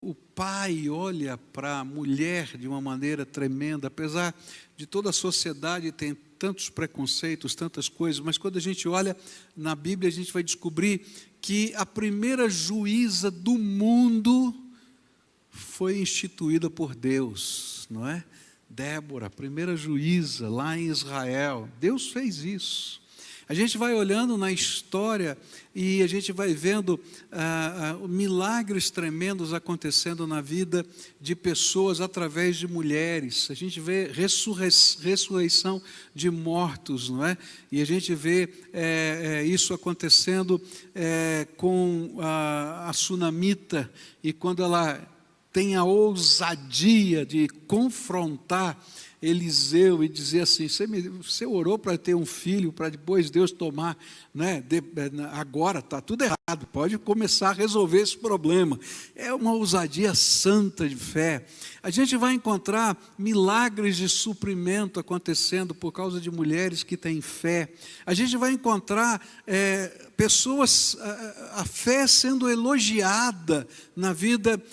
o pai olha para a mulher de uma maneira tremenda, apesar de toda a sociedade ter tantos preconceitos, tantas coisas, mas quando a gente olha na Bíblia, a gente vai descobrir que a primeira juíza do mundo foi instituída por Deus, não é? Débora, a primeira juíza lá em Israel. Deus fez isso. A gente vai olhando na história e a gente vai vendo milagres tremendos acontecendo na vida de pessoas através de mulheres. A gente vê ressurreição de mortos, não é? E a gente vê isso acontecendo com a sunamita, e quando ela tem a ousadia de confrontar Eliseu e dizer assim: você orou para ter um filho, para depois Deus tomar, né? Agora está tudo errado, pode começar a resolver esse problema. É uma ousadia santa de fé. A gente vai encontrar milagres de suprimento acontecendo por causa de mulheres que têm fé. A gente vai encontrar pessoas, a fé sendo elogiada na vida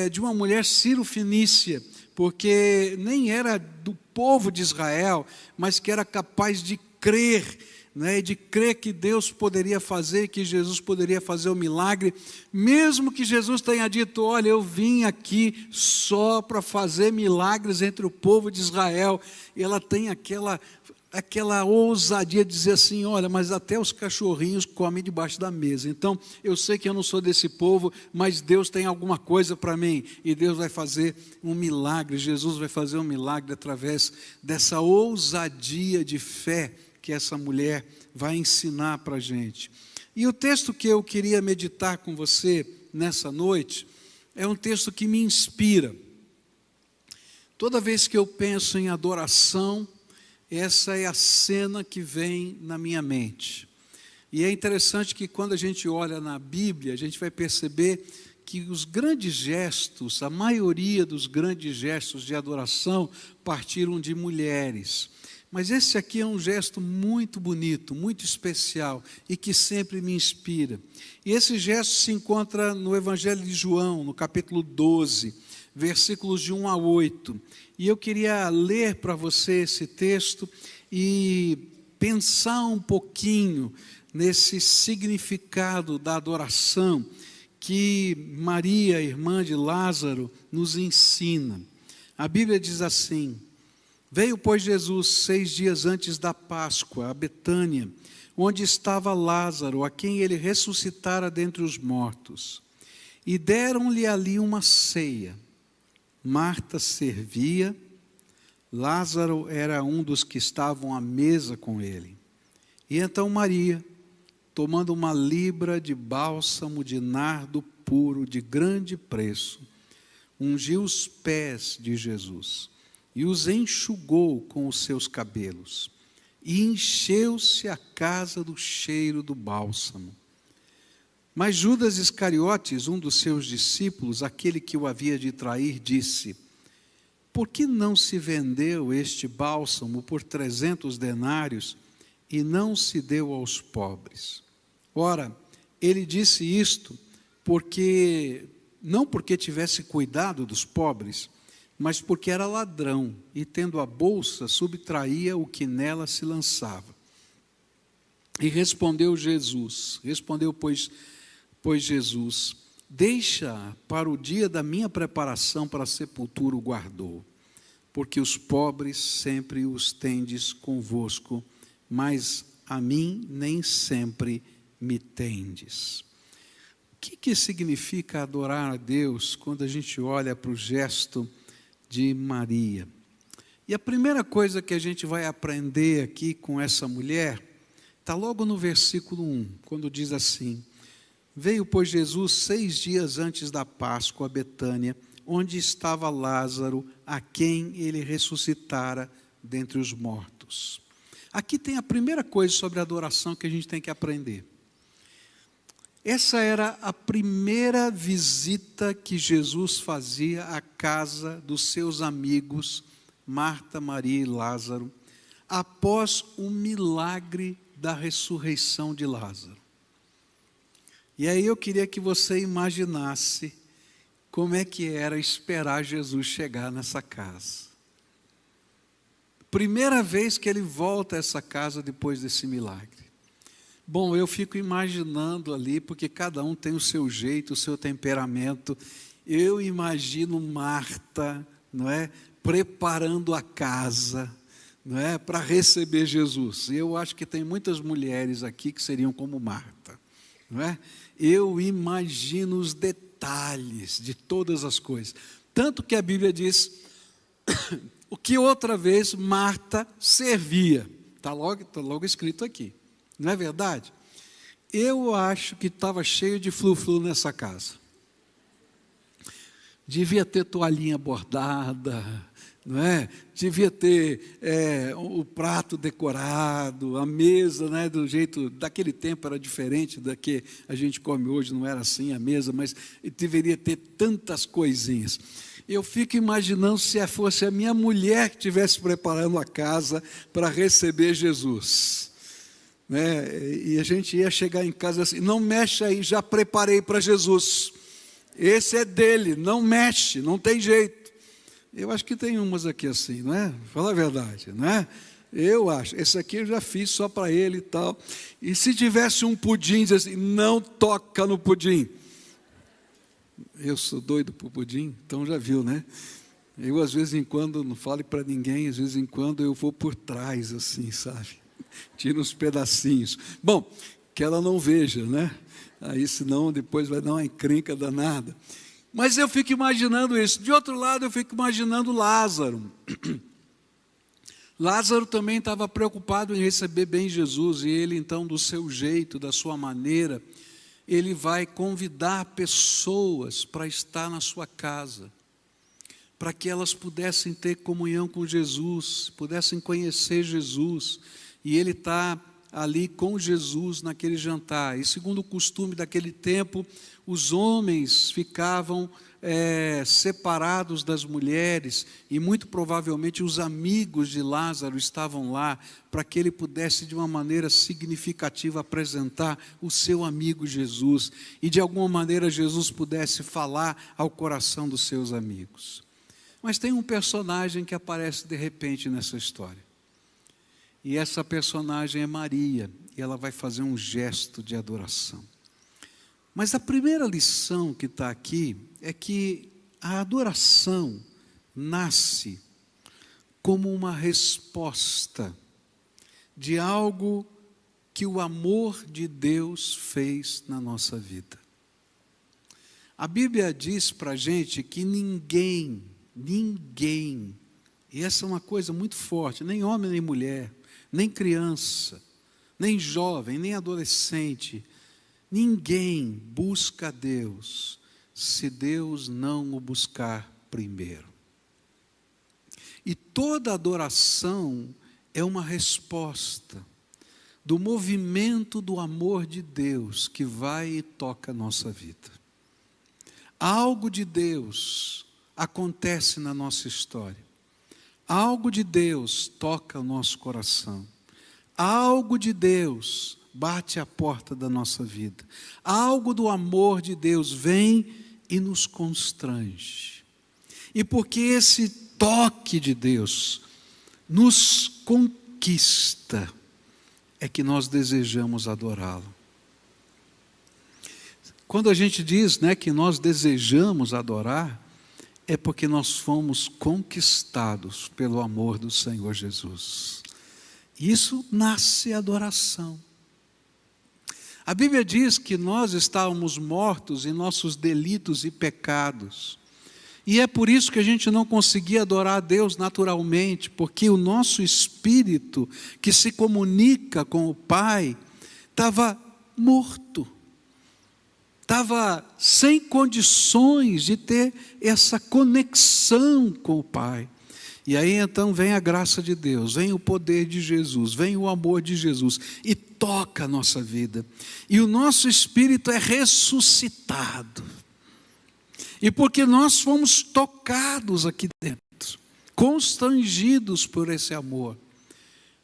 de uma mulher sírio-fenícia, porque nem era do povo de Israel, mas que era capaz de crer, né, de crer que Deus poderia fazer, que Jesus poderia fazer o milagre, mesmo que Jesus tenha dito: olha, eu vim aqui só para fazer milagres entre o povo de Israel. E ela tem aquela ousadia de dizer assim: olha, mas até os cachorrinhos comem debaixo da mesa. Então, eu sei que eu não sou desse povo, mas Deus tem alguma coisa para mim, e Deus vai fazer um milagre, Jesus vai fazer um milagre através dessa ousadia de fé que essa mulher vai ensinar para a gente. E o texto que eu queria meditar com você nessa noite é um texto que me inspira. Toda vez que eu penso em adoração, essa é a cena que vem na minha mente. E é interessante que quando a gente olha na Bíblia, a gente vai perceber que os grandes gestos, a maioria dos grandes gestos de adoração partiram de mulheres. Mas esse aqui é um gesto muito bonito, muito especial e que sempre me inspira. E esse gesto se encontra no Evangelho de João, no capítulo 12, versículos de 1 a 8. E eu queria ler para você esse texto e pensar um pouquinho nesse significado da adoração que Maria, irmã de Lázaro, nos ensina. A Bíblia diz assim: veio, pois, Jesus 6 dias antes da Páscoa, a Betânia, onde estava Lázaro, a quem ele ressuscitara dentre os mortos. E deram-lhe ali uma ceia. Marta servia, Lázaro era um dos que estavam à mesa com ele. E então Maria, tomando uma libra de bálsamo de nardo puro de grande preço, ungiu os pés de Jesus e os enxugou com os seus cabelos, e encheu-se a casa do cheiro do bálsamo. Mas Judas Iscariotes, um dos seus discípulos, aquele que o havia de trair, disse: por que não se vendeu este bálsamo por 300 denários e não se deu aos pobres? Ora, ele disse isto não porque tivesse cuidado dos pobres, mas porque era ladrão e, tendo a bolsa, subtraía o que nela se lançava. E respondeu, pois Jesus: deixa para o dia da minha preparação para a sepultura o guardou, porque os pobres sempre os tendes convosco, mas a mim nem sempre me tendes. O que significa adorar a Deus quando a gente olha para o gesto de Maria? E a primeira coisa que a gente vai aprender aqui com essa mulher está logo no versículo 1, quando diz assim: veio, pois, Jesus 6 dias antes da Páscoa a Betânia, onde estava Lázaro, a quem ele ressuscitara dentre os mortos. Aqui tem a primeira coisa sobre a adoração que a gente tem que aprender. Essa era a primeira visita que Jesus fazia à casa dos seus amigos, Marta, Maria e Lázaro, após o milagre da ressurreição de Lázaro. E aí eu queria que você imaginasse como é que era esperar Jesus chegar nessa casa. Primeira vez que ele volta a essa casa depois desse milagre. Bom, eu fico imaginando ali, porque cada um tem o seu jeito, o seu temperamento. Eu imagino Marta, não é, preparando a casa, não é, para receber Jesus. Eu acho que tem muitas mulheres aqui que seriam como Marta, não é? Eu imagino os detalhes de todas as coisas. Tanto que a Bíblia diz o que outra vez Marta servia. Está logo escrito aqui. Não é verdade? Eu acho que estava cheio de flu-flu nessa casa. Devia ter toalhinha bordada, não é? Devia ter o prato decorado, a mesa, né, do jeito, daquele tempo era diferente da que a gente come hoje, não era assim a mesa, mas deveria ter tantas coisinhas. Eu fico imaginando se fosse a minha mulher que estivesse preparando a casa para receber Jesus. Né? E a gente ia chegar em casa assim, não mexe aí, já preparei para Jesus. Esse é dele, não mexe, não tem jeito. Eu acho que tem umas aqui assim, não é? Fala a verdade, não é? Eu acho, esse aqui eu já fiz só para ele e tal. E se tivesse um pudim, diz assim, não toca no pudim. Eu sou doido por pudim, então já viu, né? Eu, às vezes em quando, não falo para ninguém, às vezes em quando eu vou por trás, assim, sabe? Tiro uns pedacinhos. Bom, que ela não veja, né? Aí, senão, depois vai dar uma encrenca danada. Mas eu fico imaginando isso. De outro lado, eu fico imaginando Lázaro. Lázaro também estava preocupado em receber bem Jesus, e ele, então, do seu jeito, da sua maneira, ele vai convidar pessoas para estar na sua casa, para que elas pudessem ter comunhão com Jesus, pudessem conhecer Jesus, e ele está ali com Jesus naquele jantar. E segundo o costume daquele tempo, os homens ficavam separados das mulheres, e muito provavelmente os amigos de Lázaro estavam lá, para que ele pudesse de uma maneira significativa apresentar o seu amigo Jesus, e de alguma maneira Jesus pudesse falar ao coração dos seus amigos. Mas tem um personagem que aparece de repente nessa história. E essa personagem é Maria, e ela vai fazer um gesto de adoração. Mas a primeira lição que está aqui é que a adoração nasce como uma resposta de algo que o amor de Deus fez na nossa vida. A Bíblia diz para a gente que ninguém, e essa é uma coisa muito forte, nem homem nem mulher, nem criança, nem jovem, nem adolescente, ninguém busca a Deus se Deus não o buscar primeiro. E toda adoração é uma resposta do movimento do amor de Deus que vai e toca a nossa vida. Algo de Deus acontece na nossa história. Algo de Deus toca o nosso coração. Algo de Deus bate à porta da nossa vida. Algo do amor de Deus vem e nos constrange. E porque esse toque de Deus nos conquista, é que nós desejamos adorá-lo. Quando a gente diz, né, que nós desejamos adorar, é porque nós fomos conquistados pelo amor do Senhor Jesus. Isso nasce adoração. A Bíblia diz que nós estávamos mortos em nossos delitos e pecados. E é por isso que a gente não conseguia adorar a Deus naturalmente, porque o nosso espírito, que se comunica com o Pai, estava morto. Estava sem condições de ter essa conexão com o Pai. E aí então vem a graça de Deus, vem o poder de Jesus, vem o amor de Jesus e toca a nossa vida. E o nosso espírito é ressuscitado. E porque nós fomos tocados aqui dentro, constrangidos por esse amor,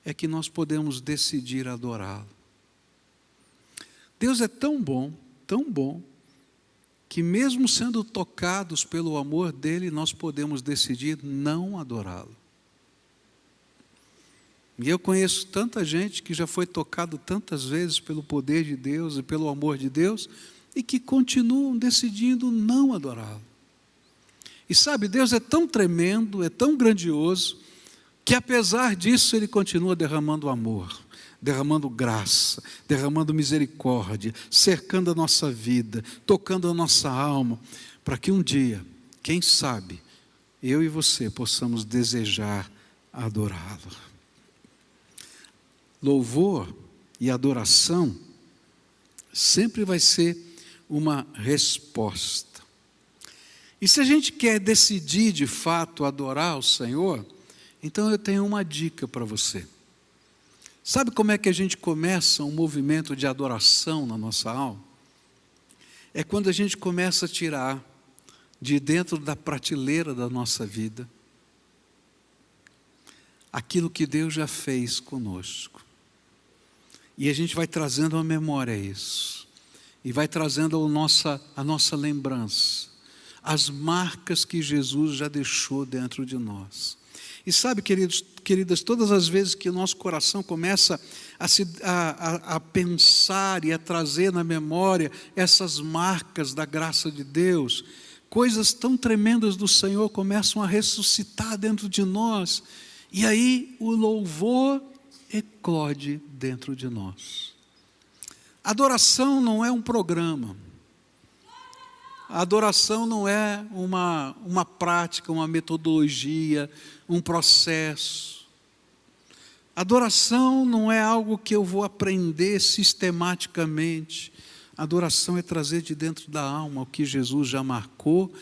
é que nós podemos decidir adorá-lo. Deus é tão bom, tão bom, que mesmo sendo tocados pelo amor dele, nós podemos decidir não adorá-lo. E eu conheço tanta gente que já foi tocado tantas vezes pelo poder de Deus e pelo amor de Deus, e que continuam decidindo não adorá-lo. E sabe, Deus é tão tremendo, é tão grandioso, que apesar disso Ele continua derramando amor, derramando graça, derramando misericórdia, cercando a nossa vida, tocando a nossa alma, para que um dia, quem sabe, eu e você possamos desejar adorá-lo. Louvor e adoração sempre vai ser uma resposta. E se a gente quer decidir de fato adorar o Senhor, então eu tenho uma dica para você. Sabe como é que a gente começa um movimento de adoração na nossa alma? É quando a gente começa a tirar de dentro da prateleira da nossa vida aquilo que Deus já fez conosco. E a gente vai trazendo à memória isso. E vai trazendo a nossa lembrança. As marcas que Jesus já deixou dentro de nós. E sabe, queridas, todas as vezes que o nosso coração começa a pensar e a trazer na memória essas marcas da graça de Deus, coisas tão tremendas do Senhor começam a ressuscitar dentro de nós. E aí o louvor eclode dentro de nós. Adoração não é um programa. A adoração não é uma prática, uma metodologia, um processo. Adoração não é algo que eu vou aprender sistematicamente. Adoração é trazer de dentro da alma o que Jesus já marcou,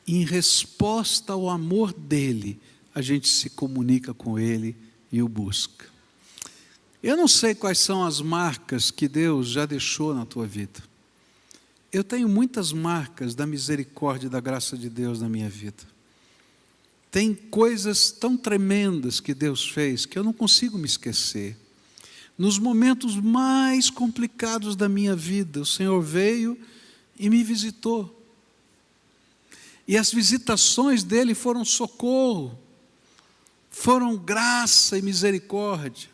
e em resposta ao amor dele, a gente se comunica com ele e o busca. Eu não sei quais são as marcas que Deus já deixou na tua vida. Eu tenho muitas marcas da misericórdia e da graça de Deus na minha vida. Tem coisas tão tremendas que Deus fez que eu não consigo me esquecer. Nos momentos mais complicados da minha vida, o Senhor veio e me visitou. E as visitações dele foram socorro, foram graça e misericórdia.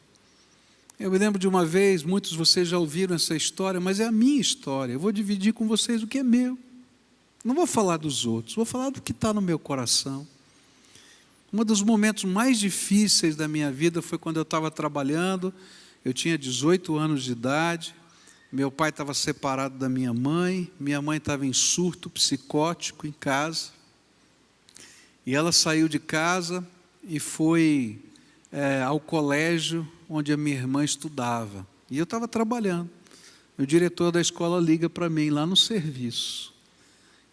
Eu me lembro de uma vez, muitos de vocês já ouviram essa história, mas é a minha história. Eu vou dividir com vocês o que é meu. Não vou falar dos outros, vou falar do que está no meu coração. Um dos momentos mais difíceis da minha vida foi quando eu estava trabalhando. Eu tinha 18 anos de idade, meu pai estava separado da minha mãe estava em surto psicótico em casa. E ela saiu de casa e foi ao colégio onde a minha irmã estudava. E eu estava trabalhando. O diretor da escola liga para mim lá no serviço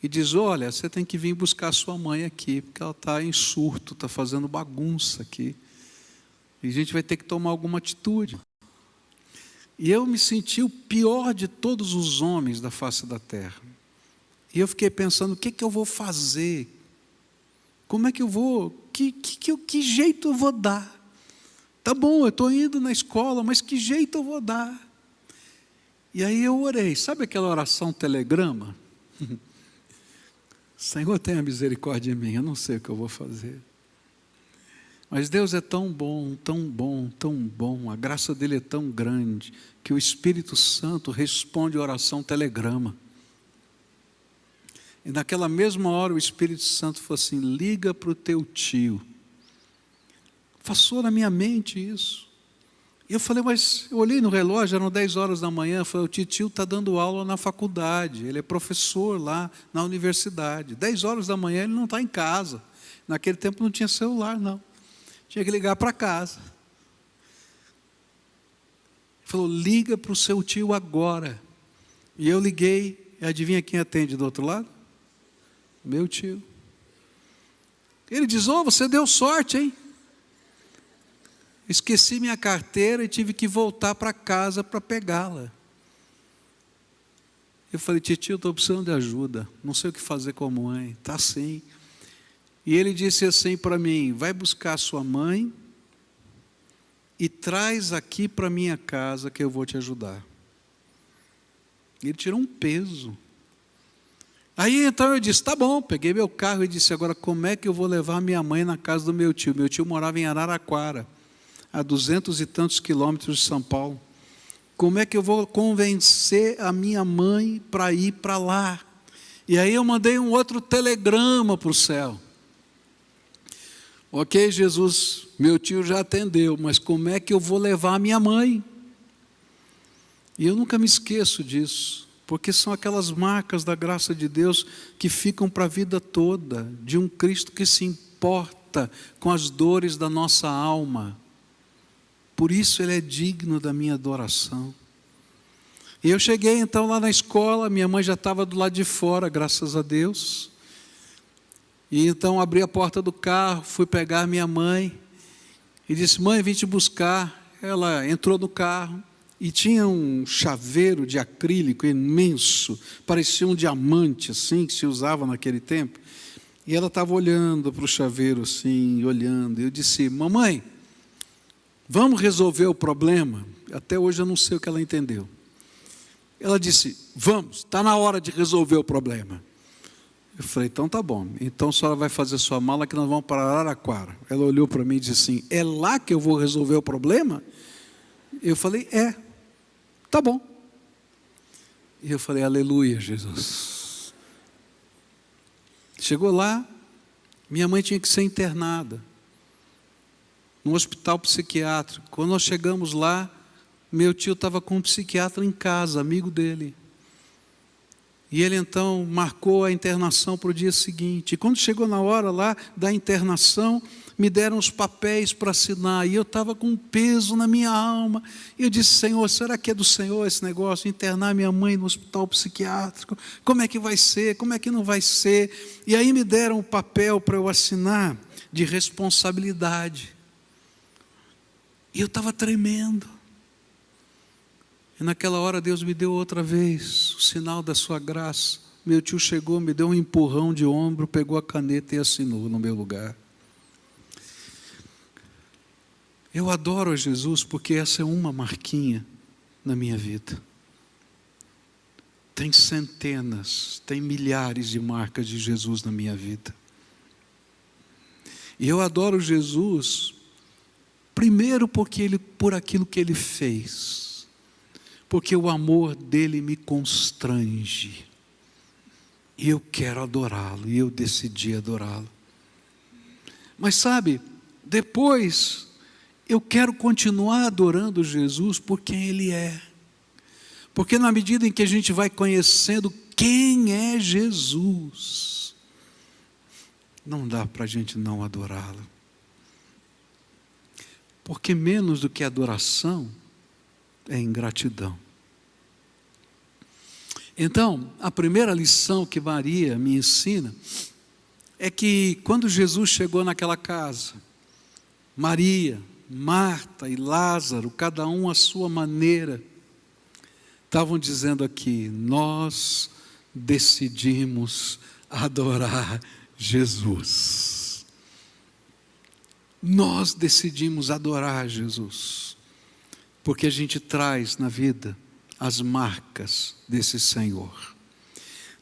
e diz: olha, você tem que vir buscar sua mãe aqui, porque ela está em surto, está fazendo bagunça aqui. E a gente vai ter que tomar alguma atitude. E eu me senti o pior de todos os homens da face da terra. E eu fiquei pensando, o que eu vou fazer? Como é que eu vou? Que jeito eu vou dar? Tá bom, eu estou indo na escola, mas que jeito eu vou dar? E aí eu orei, sabe aquela oração telegrama? Senhor, tenha misericórdia de mim, eu não sei o que eu vou fazer. Mas Deus é tão bom, tão bom, tão bom, a graça dele é tão grande, que o Espírito Santo responde a oração telegrama. E naquela mesma hora o Espírito Santo falou assim: liga para o teu tio. Passou na minha mente isso. E eu falei, mas eu olhei no relógio, eram 10 horas da manhã, eu falei, o tio está dando aula na faculdade, ele é professor lá na universidade. 10 horas da manhã ele não está em casa. Naquele tempo não tinha celular, não. Tinha que ligar para casa. Ele falou, liga para o seu tio agora. E eu liguei, e adivinha quem atende do outro lado? Meu tio. Ele diz, você deu sorte, hein? Esqueci minha carteira e tive que voltar para casa para pegá-la. Eu falei, tio, estou precisando de ajuda, não sei o que fazer com a mãe, está assim. E ele disse assim para mim, vai buscar sua mãe e traz aqui para minha casa que eu vou te ajudar. Ele tirou um peso. Aí então eu disse, tá bom, peguei meu carro e disse, agora como é que eu vou levar minha mãe na casa do meu tio? Meu tio morava em Araraquara, a 200 e tantos quilômetros de São Paulo. Como é que eu vou convencer a minha mãe para ir para lá? E aí eu mandei um outro telegrama para o céu. Ok, Jesus, meu tio já atendeu, mas como é que eu vou levar a minha mãe? E eu nunca me esqueço disso, porque são aquelas marcas da graça de Deus que ficam para a vida toda, de um Cristo que se importa com as dores da nossa alma. Por isso Ele é digno da minha adoração. E eu cheguei então lá na escola, minha mãe já estava do lado de fora, graças a Deus. E então abri a porta do carro, fui pegar minha mãe e disse, mãe, vim te buscar. Ela entrou no carro e tinha um chaveiro de acrílico imenso, parecia um diamante assim, que se usava naquele tempo. E ela estava olhando para o chaveiro assim, olhando. Eu disse, mamãe, vamos resolver o problema? Até hoje eu não sei o que ela entendeu. Ela disse, vamos, está na hora de resolver o problema. Eu falei, então tá bom, então a senhora vai fazer sua mala que nós vamos para Araraquara. Ela olhou para mim e disse assim, é lá que eu vou resolver o problema? Eu falei, tá bom. E eu falei, aleluia, Jesus. Chegou lá, minha mãe tinha que ser internada, no hospital psiquiátrico. Quando nós chegamos lá, meu tio estava com um psiquiatra em casa, amigo dele. E ele então marcou a internação para o dia seguinte. E quando chegou na hora lá da internação, me deram os papéis para assinar. E eu estava com um peso na minha alma. E eu disse, Senhor, será que é do Senhor esse negócio? Internar minha mãe no hospital psiquiátrico? Como é que vai ser? Como é que não vai ser? E aí me deram o papel para eu assinar de responsabilidade. E eu estava tremendo. E naquela hora Deus me deu outra vez o sinal da sua graça. Meu tio chegou, me deu um empurrão de ombro, pegou a caneta e assinou no meu lugar. Eu adoro a Jesus porque essa é uma marquinha na minha vida. Tem centenas, tem milhares de marcas de Jesus na minha vida. E eu adoro Jesus, primeiro porque por aquilo que Ele fez. Porque o amor dele me constrange. E eu quero adorá-lo. E eu decidi adorá-lo. Mas sabe, depois eu quero continuar adorando Jesus por quem Ele é. Porque na medida em que a gente vai conhecendo quem é Jesus, não dá para a gente não adorá-lo. Porque menos do que adoração é ingratidão. Então, a primeira lição que Maria me ensina é que quando Jesus chegou naquela casa, Maria, Marta e Lázaro, cada um à sua maneira, estavam dizendo aqui, nós decidimos adorar Jesus. Nós decidimos adorar Jesus, porque a gente traz na vida as marcas desse Senhor.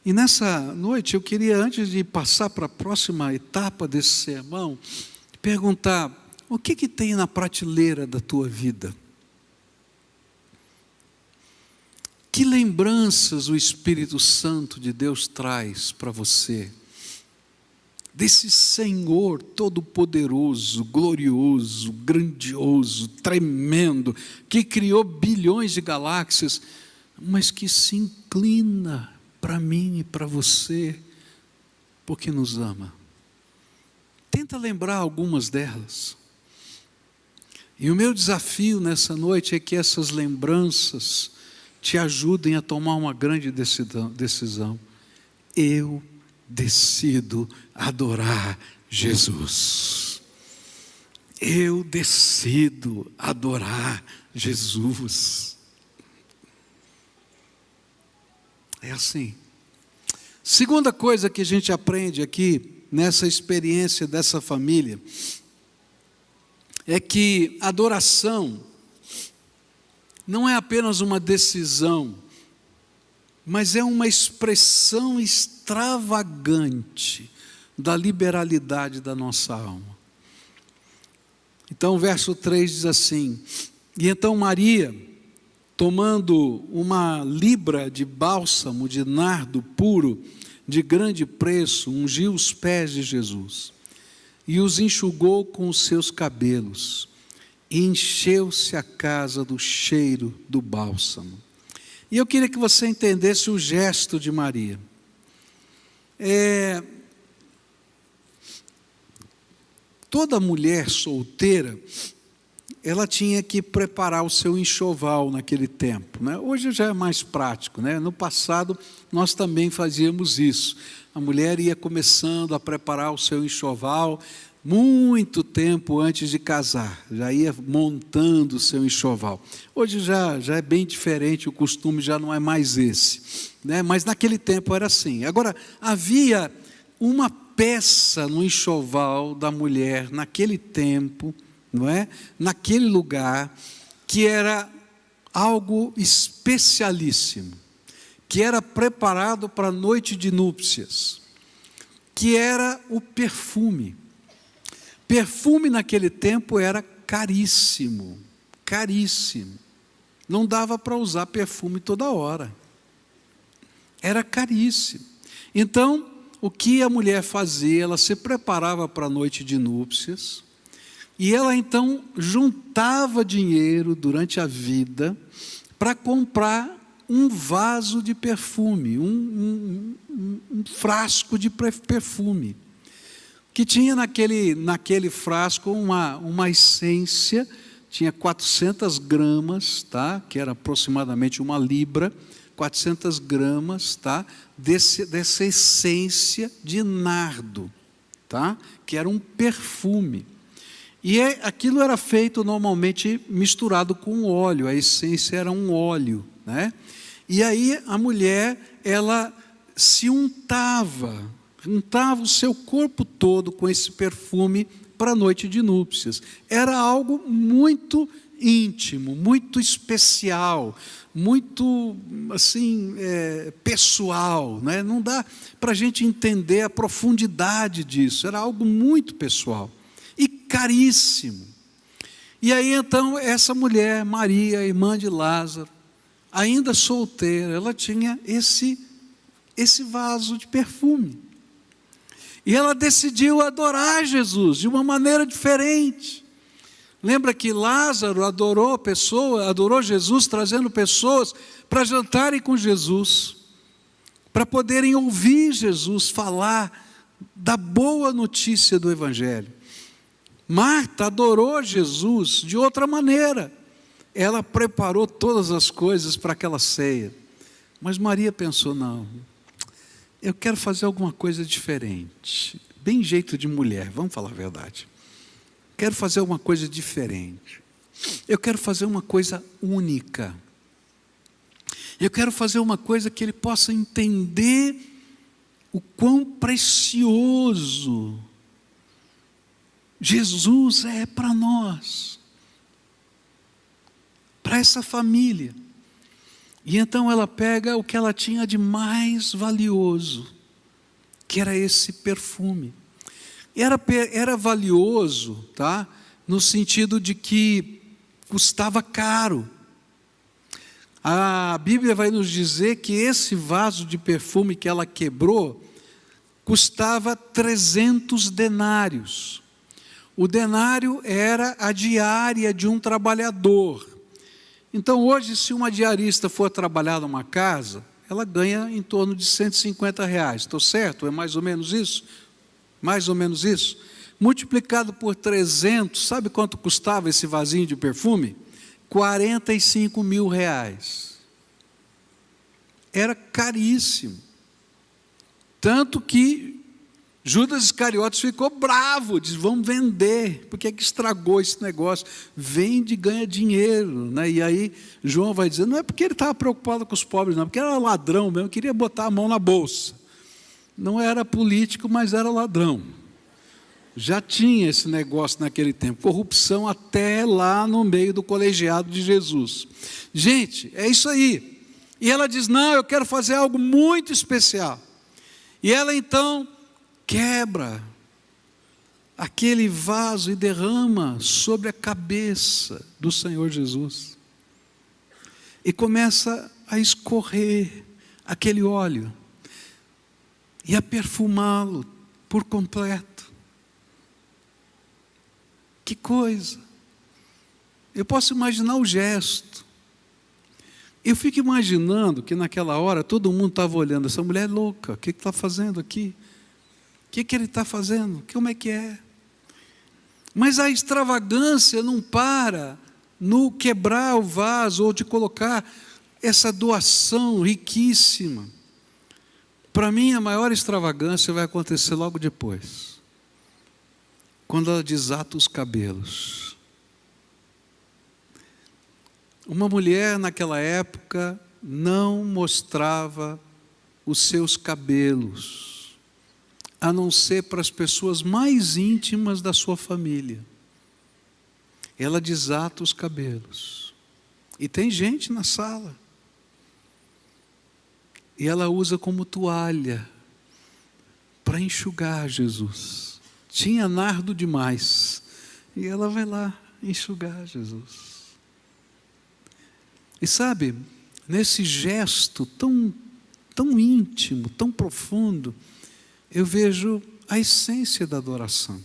E nessa noite eu queria, antes de passar para a próxima etapa desse sermão, perguntar, o que tem na prateleira da tua vida? Que lembranças o Espírito Santo de Deus traz para você? Desse Senhor todo-poderoso, glorioso, grandioso, tremendo, que criou bilhões de galáxias, mas que se inclina para mim e para você, porque nos ama. Tenta lembrar algumas delas. E o meu desafio nessa noite é que essas lembranças te ajudem a tomar uma grande decisão. Eu decido adorar Jesus. Eu decido adorar Jesus. É assim. Segunda coisa que a gente aprende aqui, nessa experiência dessa família, é que adoração não é apenas uma decisão, mas é uma expressão extravagante da liberalidade da nossa alma. Então o verso 3 diz assim: e então Maria, tomando uma libra de bálsamo de nardo puro, de grande preço, ungiu os pés de Jesus, e os enxugou com os seus cabelos, e encheu-se a casa do cheiro do bálsamo. E eu queria que você entendesse o gesto de Maria. Toda mulher solteira, ela tinha que preparar o seu enxoval naquele tempo, né? Hoje já é mais prático, né? No passado, nós também fazíamos isso. A mulher ia começando a preparar o seu enxoval muito tempo antes de casar, já ia montando o seu enxoval. Hoje já é bem diferente, o costume já não é mais esse, né? Mas naquele tempo era assim. Agora, havia uma peça no enxoval da mulher naquele tempo, não é? Naquele lugar, que era algo especialíssimo, que era preparado para a noite de núpcias, que era o perfume. Perfume naquele tempo era caríssimo, caríssimo. Não dava para usar perfume toda hora. Era caríssimo. Então, o que a mulher fazia? Ela se preparava para a noite de núpcias, e ela então juntava dinheiro durante a vida para comprar um vaso de perfume, um frasco de perfume, que tinha naquele frasco uma essência, tinha 400 gramas, tá? Que era aproximadamente uma libra, 400 gramas, tá? Dessa essência de nardo, tá? Que era um perfume. E aquilo era feito normalmente misturado com óleo, a essência era um óleo, né? E aí a mulher, ela se untava o seu corpo todo com esse perfume para a noite de núpcias. Era algo muito íntimo, muito especial, muito assim, pessoal, né? Não dá para a gente entender a profundidade disso, era algo muito pessoal e caríssimo. E aí então essa mulher, Maria, irmã de Lázaro, ainda solteira, ela tinha esse vaso de perfume. E ela decidiu adorar Jesus de uma maneira diferente. Lembra que Lázaro adorou Jesus, trazendo pessoas para jantarem com Jesus, para poderem ouvir Jesus falar da boa notícia do Evangelho. Marta adorou Jesus de outra maneira. Ela preparou todas as coisas para aquela ceia. Mas Maria pensou, não, eu quero fazer alguma coisa diferente. Bem jeito de mulher, vamos falar a verdade. Quero fazer uma coisa diferente. Eu quero fazer uma coisa única. Eu quero fazer uma coisa que ele possa entender o quão precioso Jesus é para nós, para essa família. E então ela pega o que ela tinha de mais valioso, que era esse perfume. Era valioso, tá? No sentido de que custava caro. A Bíblia vai nos dizer que esse vaso de perfume que ela quebrou custava 300 denários. O denário era a diária de um trabalhador. Então hoje, se uma diarista for trabalhar numa casa, ela ganha em torno de R$150. Estou certo? É mais ou menos isso? Mais ou menos isso? Multiplicado por 300, sabe quanto custava esse vasinho de perfume? R$45 mil. Era caríssimo. Tanto que Judas Iscariotes ficou bravo, disse, vamos vender, por que estragou esse negócio? Vende e ganha dinheiro, né? E aí João vai dizer, não é porque ele estava preocupado com os pobres, não, porque era ladrão mesmo, queria botar a mão na bolsa. Não era político, mas era ladrão. Já tinha esse negócio naquele tempo, corrupção até lá no meio do colegiado de Jesus. Gente, é isso aí. E ela diz: não, eu quero fazer algo muito especial. E ela então quebra aquele vaso e derrama sobre a cabeça do Senhor Jesus. E começa a escorrer aquele óleo e a perfumá-lo por completo. Que coisa! Eu posso imaginar o gesto. Eu fico imaginando que naquela hora todo mundo estava olhando, essa mulher é louca, o que está fazendo aqui? O que ele está fazendo? Como é que é? Mas a extravagância não para no quebrar o vaso ou de colocar essa doação riquíssima. Para mim, a maior extravagância vai acontecer logo depois, quando ela desata os cabelos. Uma mulher naquela época não mostrava os seus cabelos, a não ser para as pessoas mais íntimas da sua família. Ela desata os cabelos. E tem gente na sala. E ela usa como toalha para enxugar Jesus. Tinha nardo demais. E ela vai lá enxugar Jesus. E sabe, nesse gesto tão íntimo, tão profundo, eu vejo a essência da adoração.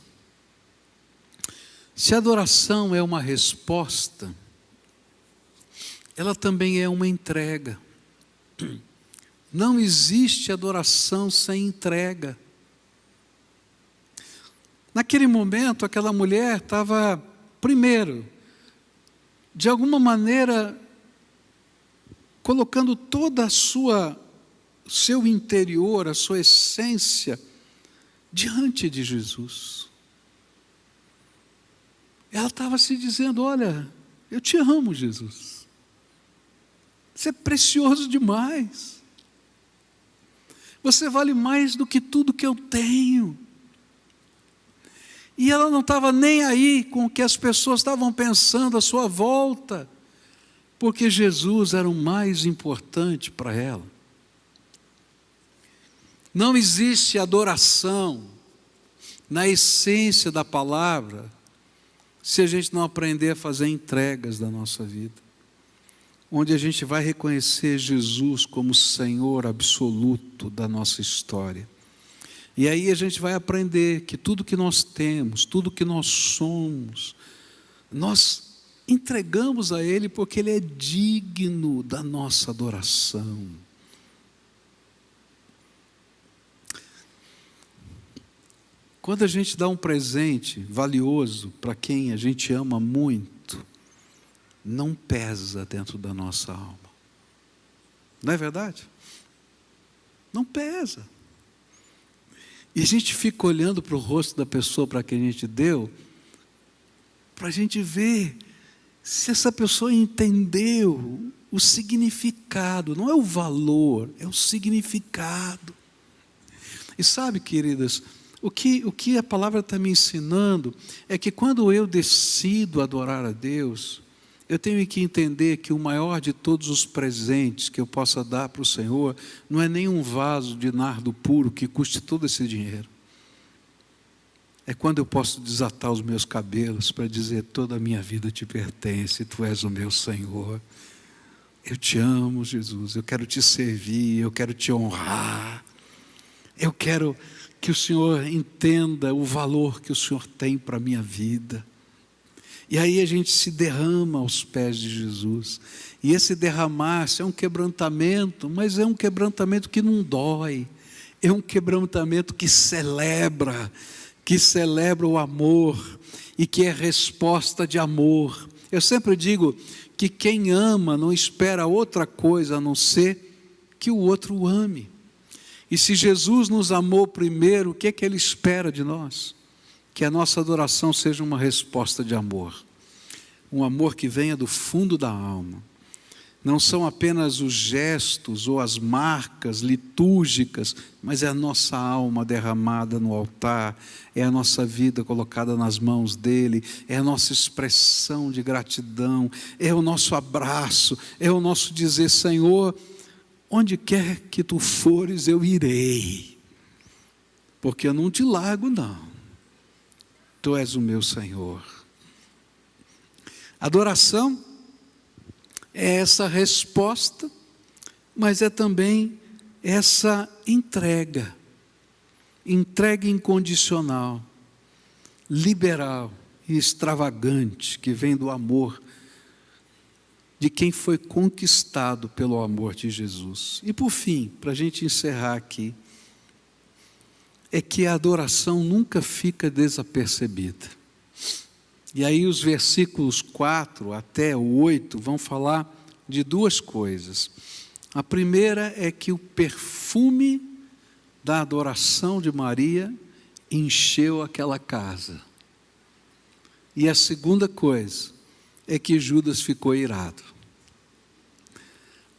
Se a adoração é uma resposta, ela também é uma entrega. Não existe adoração sem entrega. Naquele momento, aquela mulher estava, primeiro, de alguma maneira, colocando toda a seu interior, a sua essência, diante de Jesus. Ela estava se dizendo: olha, eu te amo, Jesus. Você é precioso demais. Você vale mais do que tudo que eu tenho. E ela não estava nem aí com o que as pessoas estavam pensando à sua volta, porque Jesus era o mais importante para ela. Não existe adoração na essência da palavra se a gente não aprender a fazer entregas da nossa vida, onde a gente vai reconhecer Jesus como Senhor absoluto da nossa história. E aí a gente vai aprender que tudo que nós temos, tudo que nós somos, nós entregamos a Ele porque Ele é digno da nossa adoração. Quando a gente dá um presente valioso para quem a gente ama muito, não pesa dentro da nossa alma. Não é verdade? Não pesa. E a gente fica olhando para o rosto da pessoa para quem a gente deu, para a gente ver se essa pessoa entendeu o significado. Não é o valor, é o significado. E sabe, queridas, o que a palavra está me ensinando é que quando eu decido adorar a Deus, eu tenho que entender que o maior de todos os presentes que eu possa dar para o Senhor não é nem um vaso de nardo puro que custe todo esse dinheiro. É quando eu posso desatar os meus cabelos para dizer: toda a minha vida te pertence, Tu és o meu Senhor. Eu te amo, Jesus, eu quero te servir, eu quero te honrar. Eu quero que o Senhor entenda o valor que o Senhor tem para a minha vida. E aí a gente se derrama aos pés de Jesus. E esse derramar-se é um quebrantamento, mas é um quebrantamento que não dói. É um quebrantamento que celebra o amor e que é resposta de amor. Eu sempre digo que quem ama não espera outra coisa a não ser que o outro o ame. E se Jesus nos amou primeiro, o que é que Ele espera de nós? Que a nossa adoração seja uma resposta de amor. Um amor que venha do fundo da alma. Não são apenas os gestos ou as marcas litúrgicas, mas é a nossa alma derramada no altar, é a nossa vida colocada nas mãos dEle, é a nossa expressão de gratidão, é o nosso abraço, é o nosso dizer: Senhor, onde quer que tu fores, eu irei, porque eu não te largo, não. Tu és o meu Senhor. Adoração é essa resposta, mas é também essa entrega incondicional, liberal e extravagante, que vem do amor de quem foi conquistado pelo amor de Jesus. E por fim, para a gente encerrar aqui, é que a adoração nunca fica desapercebida. E aí os versículos 4 até o 8 vão falar de duas coisas. A primeira é que o perfume da adoração de Maria encheu aquela casa. E a segunda coisa é que Judas ficou irado.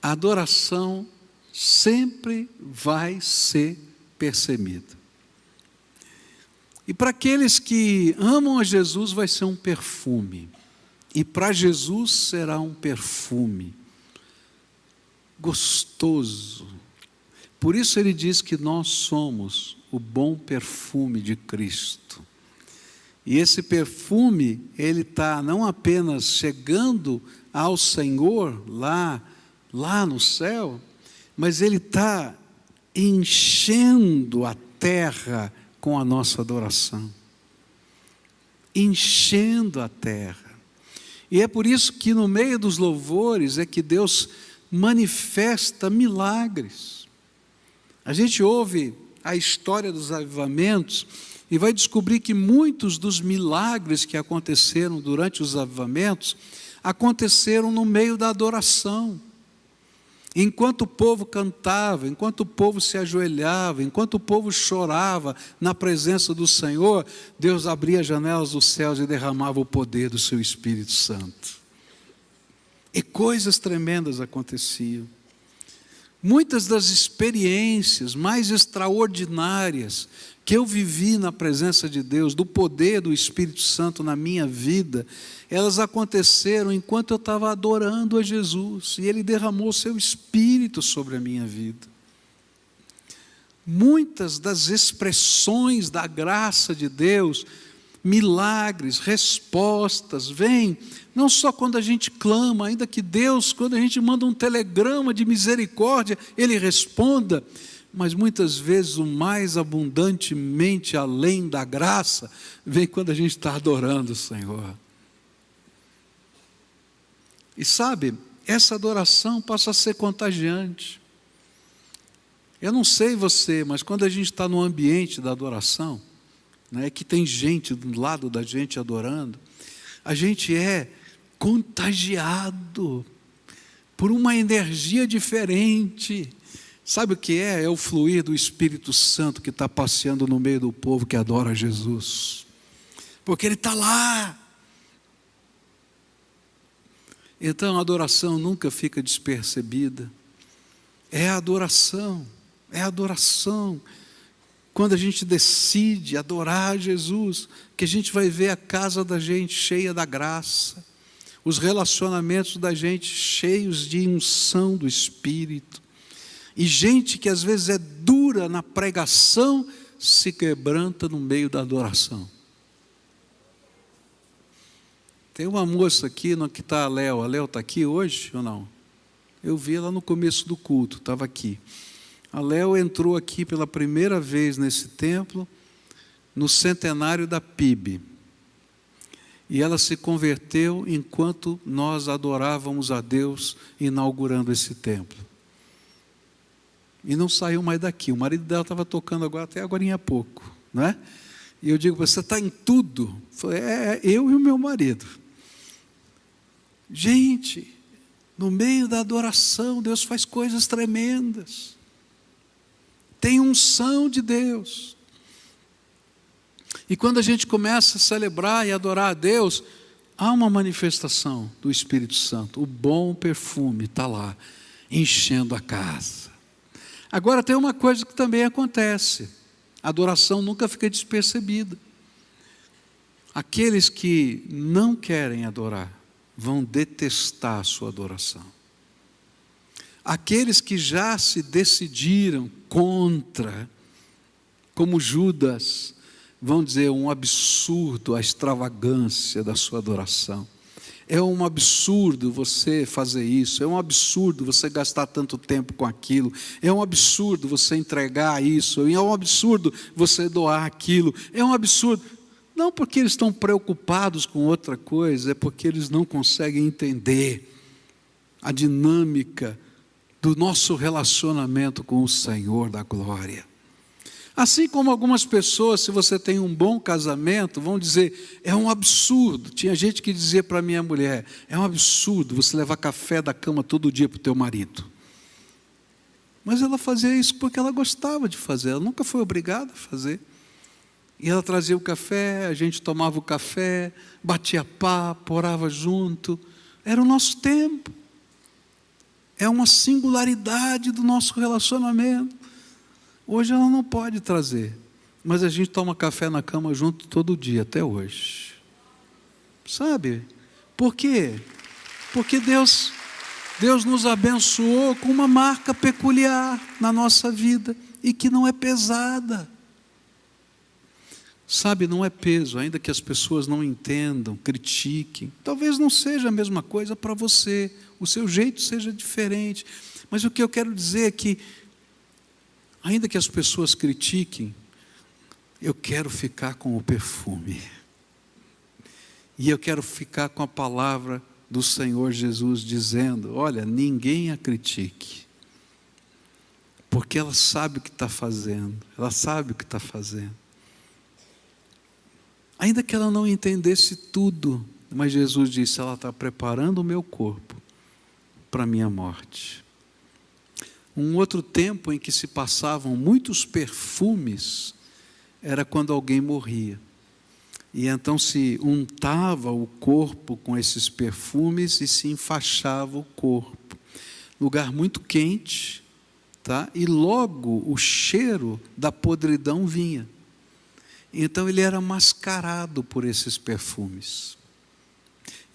A adoração sempre vai ser percebida. E para aqueles que amam a Jesus vai ser um perfume. E para Jesus será um perfume gostoso. Por isso ele diz que nós somos o bom perfume de Cristo. E esse perfume, ele está não apenas chegando ao Senhor lá no céu, mas ele está enchendo a terra com a nossa adoração. Enchendo a terra. E é por isso que no meio dos louvores é que Deus manifesta milagres. A gente ouve a história dos avivamentos e vai descobrir que muitos dos milagres que aconteceram durante os avivamentos aconteceram no meio da adoração. Enquanto o povo cantava, enquanto o povo se ajoelhava, enquanto o povo chorava na presença do Senhor, Deus abria as janelas dos céus e derramava o poder do seu Espírito Santo. E coisas tremendas aconteciam. Muitas das experiências mais extraordinárias que eu vivi na presença de Deus, do poder do Espírito Santo na minha vida, elas aconteceram enquanto eu estava adorando a Jesus, e Ele derramou o seu Espírito sobre a minha vida. Muitas das expressões da graça de Deus, milagres, respostas, vêm não só quando a gente clama, ainda que Deus, quando a gente manda um telegrama de misericórdia, Ele responda, mas muitas vezes o mais abundantemente além da graça, vem quando a gente está adorando o Senhor. E sabe, essa adoração passa a ser contagiante. Eu não sei você, mas quando a gente está no ambiente da adoração, né, que tem gente do lado da gente adorando, a gente é contagiado por uma energia diferente. Sabe o que é? É o fluir do Espírito Santo que está passeando no meio do povo que adora Jesus. Porque Ele está lá. Então a adoração nunca fica despercebida. É a adoração, é a adoração. Quando a gente decide adorar Jesus, que a gente vai ver a casa da gente cheia da graça, os relacionamentos da gente cheios de unção do Espírito, e gente que às vezes é dura na pregação, se quebranta no meio da adoração. Tem uma moça aqui, que está a Léo está aqui hoje ou não? Eu vi ela no começo do culto, estava aqui. A Léo entrou aqui pela primeira vez nesse templo, no centenário da PIB. E ela se converteu enquanto nós adorávamos a Deus inaugurando esse templo. E não saiu mais daqui. O marido dela estava tocando agora, até agora há pouco, não é? E eu digo, você está em tudo? Falei, eu e o meu marido. Gente, no meio da adoração, Deus faz coisas tremendas. Tem unção de Deus. E quando a gente começa a celebrar e adorar a Deus, há uma manifestação do Espírito Santo. O bom perfume está lá, enchendo a casa. Agora tem uma coisa que também acontece. A adoração nunca fica despercebida. Aqueles que não querem adorar, vão detestar a sua adoração. Aqueles que já se decidiram contra, como Judas, vão dizer um absurdo a extravagância da sua adoração. É um absurdo você fazer isso, é um absurdo você gastar tanto tempo com aquilo, é um absurdo você entregar isso, é um absurdo você doar aquilo, é um absurdo. Não porque eles estão preocupados com outra coisa, é porque eles não conseguem entender a dinâmica do nosso relacionamento com o Senhor da glória. Assim como algumas pessoas, se você tem um bom casamento, vão dizer, é um absurdo. Tinha gente que dizia para minha mulher, é um absurdo você levar café da cama todo dia para o teu marido. Mas ela fazia isso porque ela gostava de fazer, ela nunca foi obrigada a fazer. E ela trazia o café, a gente tomava o café, batia papo, orava junto. Era o nosso tempo. É uma singularidade do nosso relacionamento. Hoje ela não pode trazer, mas a gente toma café na cama junto todo dia, até hoje. Sabe? Por quê? Porque Deus nos abençoou com uma marca peculiar na nossa vida e que não é pesada. Sabe, não é peso, ainda que as pessoas não entendam, critiquem. Talvez não seja a mesma coisa para você, o seu jeito seja diferente. Mas o que eu quero dizer é que, ainda que as pessoas critiquem, eu quero ficar com o perfume. E eu quero ficar com a palavra do Senhor Jesus dizendo, olha, ninguém a critique. Porque ela sabe o que está fazendo, ela sabe o que está fazendo. Ainda que ela não entendesse tudo, mas Jesus disse, ela está preparando o meu corpo para a minha morte. Um outro tempo em que se passavam muitos perfumes, era quando alguém morria. E então se untava o corpo com esses perfumes e se enfaixava o corpo. Lugar muito quente, tá? E logo o cheiro da podridão vinha. Então ele era mascarado por esses perfumes.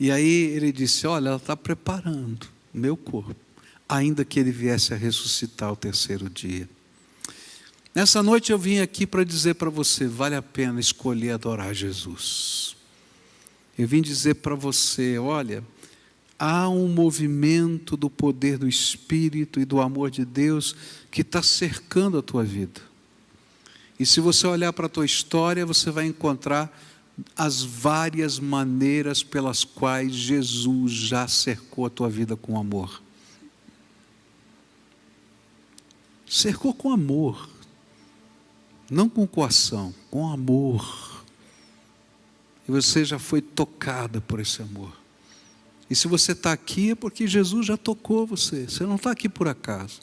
E aí ele disse, olha, ela está preparando o meu corpo, ainda que ele viesse a ressuscitar ao terceiro dia. Nessa noite eu vim aqui para dizer para você, vale a pena escolher adorar Jesus. Eu vim dizer para você, olha, há um movimento do poder do Espírito e do amor de Deus que está cercando a tua vida. E se você olhar para a tua história, você vai encontrar as várias maneiras pelas quais Jesus já cercou a tua vida com amor. Cercou com amor, não com coação, com amor. E você já foi tocada por esse amor. E se você está aqui é porque Jesus já tocou você, você não está aqui por acaso.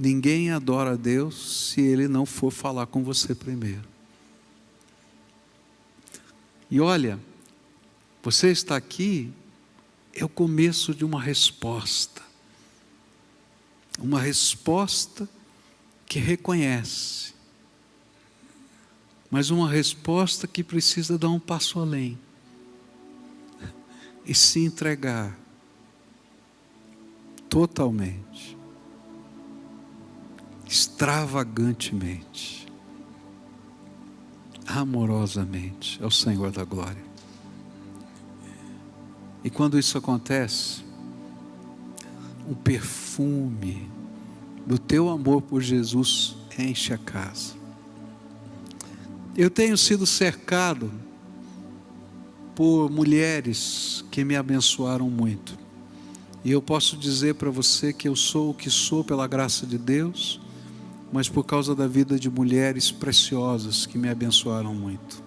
Ninguém adora a Deus se Ele não for falar com você primeiro. E olha, você está aqui, é o começo de uma resposta. Uma resposta que reconhece. Mas uma resposta que precisa dar um passo além. E se entregar totalmente. Extravagantemente, amorosamente ao Senhor da glória. E quando isso acontece, o perfume do teu amor por Jesus enche a casa. Eu tenho sido cercado por mulheres que me abençoaram muito. E eu posso dizer para você que eu sou o que sou pela graça de Deus, mas por causa da vida de mulheres preciosas que me abençoaram muito.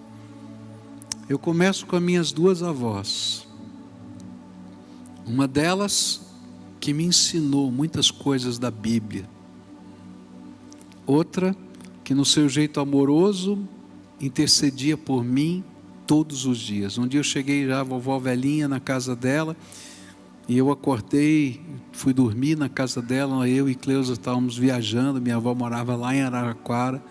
Eu começo com as minhas duas avós. Uma delas que me ensinou muitas coisas da Bíblia. Outra que no seu jeito amoroso intercedia por mim todos os dias. Um dia eu cheguei já, a vovó velhinha, na casa dela, e eu acordei, fui dormir na casa dela, eu e Cleusa estávamos viajando, minha avó morava lá em Araraquara,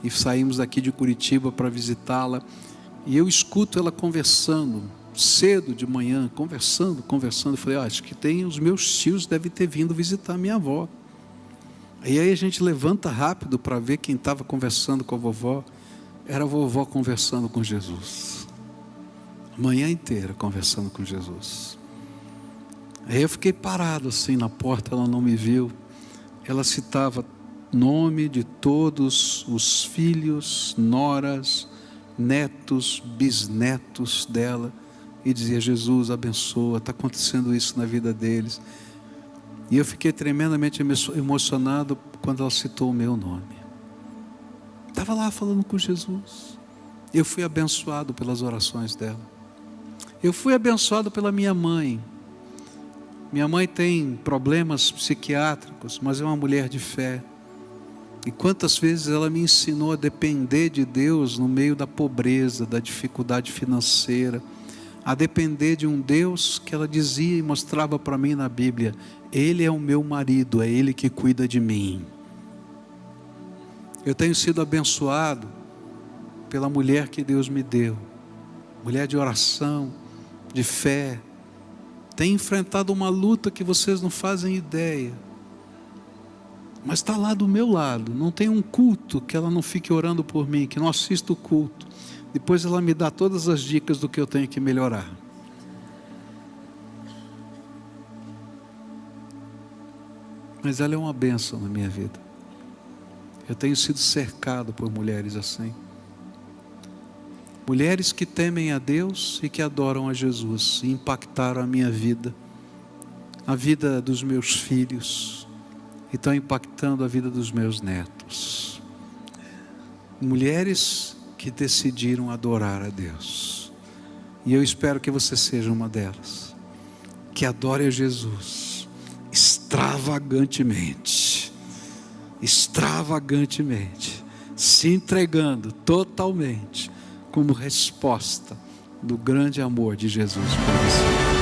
e saímos daqui de Curitiba para visitá-la, e eu escuto ela conversando cedo de manhã, conversando. Eu falei, acho que os meus tios devem ter vindo visitar minha avó. E aí a gente levanta rápido para ver quem estava conversando com a vovó. Era a vovó conversando com Jesus. A manhã inteira conversando com Jesus. Aí eu fiquei parado assim na porta, ela não me viu. Ela citava nome de todos os filhos, noras, netos, bisnetos dela. E dizia, Jesus abençoa, está acontecendo isso na vida deles. E eu fiquei tremendamente emocionado quando ela citou o meu nome. Estava lá falando com Jesus. Eu fui abençoado pelas orações dela. Eu fui abençoado pela minha mãe. Minha mãe tem problemas psiquiátricos, mas é uma mulher de fé. E quantas vezes ela me ensinou a depender de Deus no meio da pobreza, da dificuldade financeira, a depender de um Deus que ela dizia e mostrava para mim na Bíblia, Ele é o meu marido, é Ele que cuida de mim. Eu tenho sido abençoado pela mulher que Deus me deu, mulher de oração, de fé. Tem enfrentado uma luta que vocês não fazem ideia, mas está lá do meu lado. Não tem um culto que ela não fique orando por mim, que não assista o culto. Depois ela me dá todas as dicas do que eu tenho que melhorar. Mas ela é uma bênção na minha vida. Eu tenho sido cercado por mulheres assim. Mulheres que temem a Deus e que adoram a Jesus. E impactaram a minha vida, a vida dos meus filhos. E estão impactando a vida dos meus netos. Mulheres que decidiram adorar a Deus. E eu espero que você seja uma delas. Que adore a Jesus extravagantemente. Extravagantemente. Se entregando totalmente como resposta do grande amor de Jesus por você.